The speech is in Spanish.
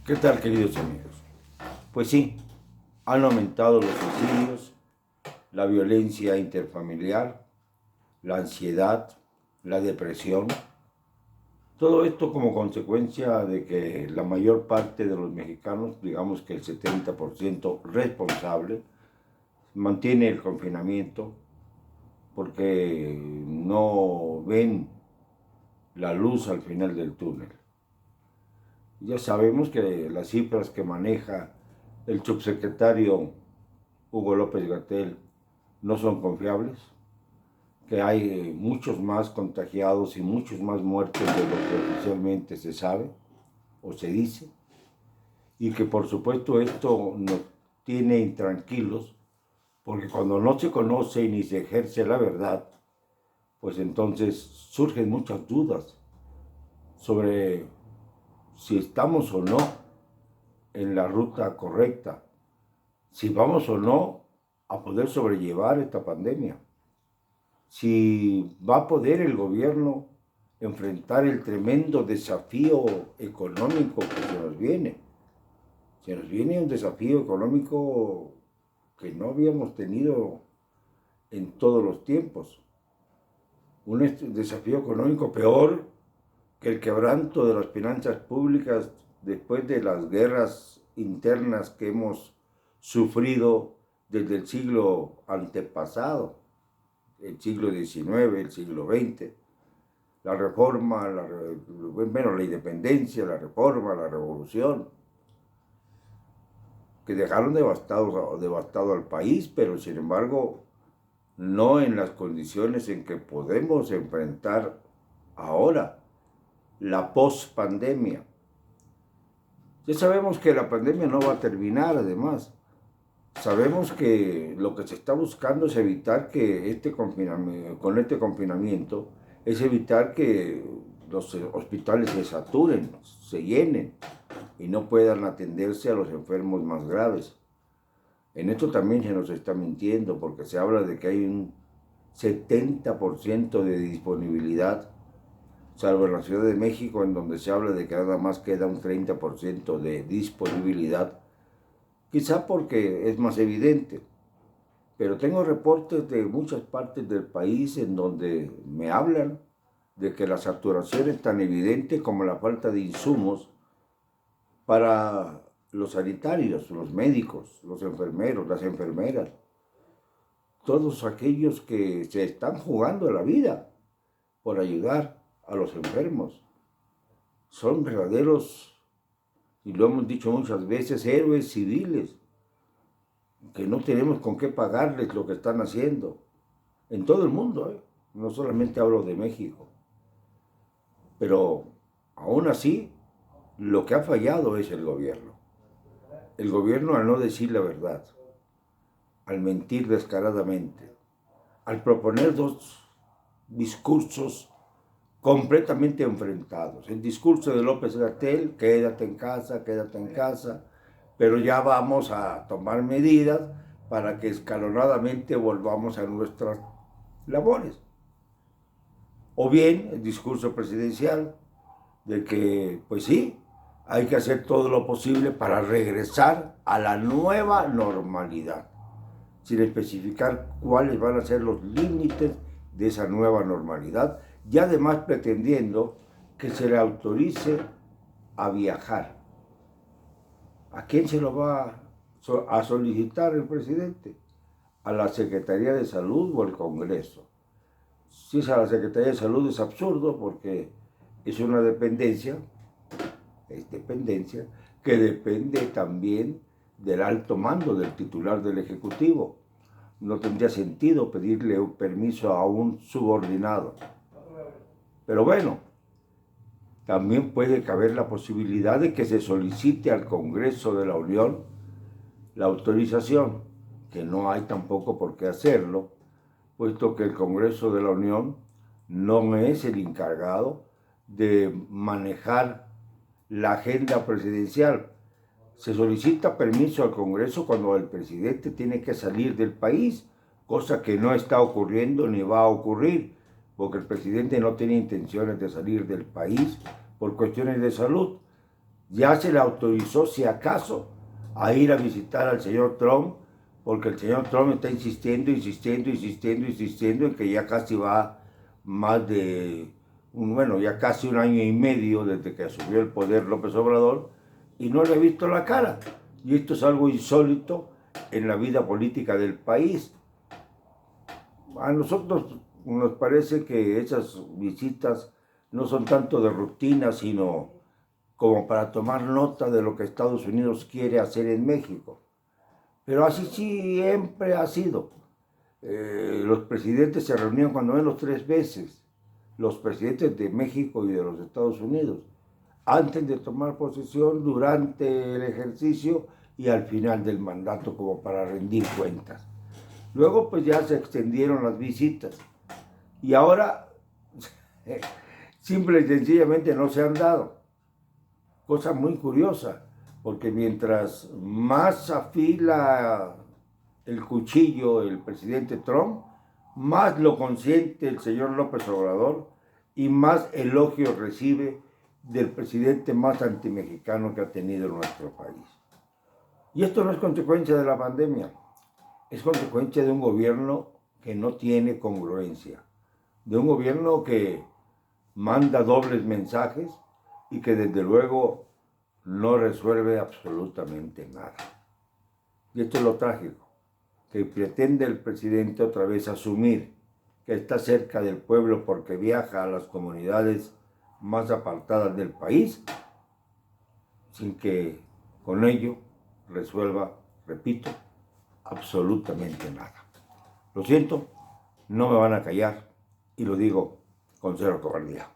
¿Qué tal, queridos amigos? Pues sí, han aumentado los suicidios, la violencia interfamiliar, la ansiedad, la depresión. Todo esto como consecuencia de que la mayor parte de los mexicanos, digamos que el 70% responsable, mantiene el confinamiento porque no ven la luz al final del túnel. Ya sabemos que las cifras que maneja el subsecretario Hugo López-Gatell no son confiables, que hay muchos más contagiados y muchos más muertos de lo que oficialmente se sabe o se dice, y que por supuesto esto nos tiene intranquilos, porque cuando no se conoce ni se ejerce la verdad, pues entonces surgen muchas dudas sobre si estamos o no en la ruta correcta, si vamos o no a poder sobrellevar esta pandemia, si va a poder el gobierno enfrentar el tremendo desafío económico que se nos viene. Se nos viene un desafío económico que no habíamos tenido en todos los tiempos. Un desafío económico peor que el quebranto de las finanzas públicas después de las guerras internas que hemos sufrido desde el siglo antepasado, el siglo XIX, el siglo XX. La reforma, la independencia, la reforma, la revolución, que dejaron devastado al país, pero sin embargo no en las condiciones en que podemos enfrentar ahora la post-pandemia. Ya sabemos que la pandemia no va a terminar, además. Sabemos que lo que se está buscando es evitar que con este confinamiento, es evitar que los hospitales se saturen, se llenen y no puedan atenderse a los enfermos más graves. En esto también se nos está mintiendo, porque se habla de que hay un 70% de disponibilidad, salvo en la Ciudad de México, en donde se habla de que nada más queda un 30% de disponibilidad, quizá porque es más evidente. Pero tengo reportes de muchas partes del país en donde me hablan de que la saturación es tan evidente como la falta de insumos para los sanitarios, los médicos, los enfermeros, las enfermeras, todos aquellos que se están jugando la vida por ayudar a los enfermos. Son verdaderos, y lo hemos dicho muchas veces, héroes civiles, que no tenemos con qué pagarles lo que están haciendo. En todo el mundo, no solamente hablo de México. Pero aún así, lo que ha fallado es el gobierno. El gobierno al no decir la verdad, al mentir descaradamente, al proponer dos discursos completamente enfrentados. El discurso de López-Gatell, quédate en casa, pero ya vamos a tomar medidas para que escalonadamente volvamos a nuestras labores. O bien el discurso presidencial de que, pues sí, hay que hacer todo lo posible para regresar a la nueva normalidad, sin especificar cuáles van a ser los límites de esa nueva normalidad, y además pretendiendo que se le autorice a viajar. ¿A quién se lo va a solicitar el presidente? ¿A la Secretaría de Salud o al Congreso? Si es a la Secretaría de Salud es absurdo, porque es una dependencia que depende también del alto mando del titular del Ejecutivo. No tendría sentido pedirle un permiso a un subordinado. Pero bueno, también puede caber la posibilidad de que se solicite al Congreso de la Unión la autorización, que no hay tampoco por qué hacerlo, puesto que el Congreso de la Unión no es el encargado de manejar la agenda presidencial. Se solicita permiso al Congreso cuando el presidente tiene que salir del país, cosa que no está ocurriendo ni va a ocurrir, porque el presidente no tiene intenciones de salir del país por cuestiones de salud. Ya se le autorizó, si acaso, a ir a visitar al señor Trump, porque el señor Trump está insistiendo en que ya casi va más de, ya casi un año y medio desde que asumió el poder López Obrador, y no le ha visto la cara. Y esto es algo insólito en la vida política del país. A nosotros nos parece que esas visitas no son tanto de rutina, sino como para tomar nota de lo que Estados Unidos quiere hacer en México. Pero así siempre ha sido. Los presidentes se reunían cuando menos 3 veces, los presidentes de México y de los Estados Unidos, antes de tomar posesión, durante el ejercicio y al final del mandato, como para rendir cuentas. Luego pues ya se extendieron las visitas y ahora simple y sencillamente no se han dado. Cosa muy curiosa, porque mientras más afila el cuchillo el presidente Trump, más lo consiente el señor López Obrador y más elogios recibe del presidente más antimexicano que ha tenido nuestro país. Y esto no es consecuencia de la pandemia, es consecuencia de un gobierno que no tiene congruencia, de un gobierno que manda dobles mensajes y que desde luego no resuelve absolutamente nada. Y esto es lo trágico, que pretende el presidente otra vez asumir que está cerca del pueblo porque viaja a las comunidades más apartadas del país, sin que con ello resuelva, repito, absolutamente nada. Lo siento, no me van a callar y lo digo con cero cobardía.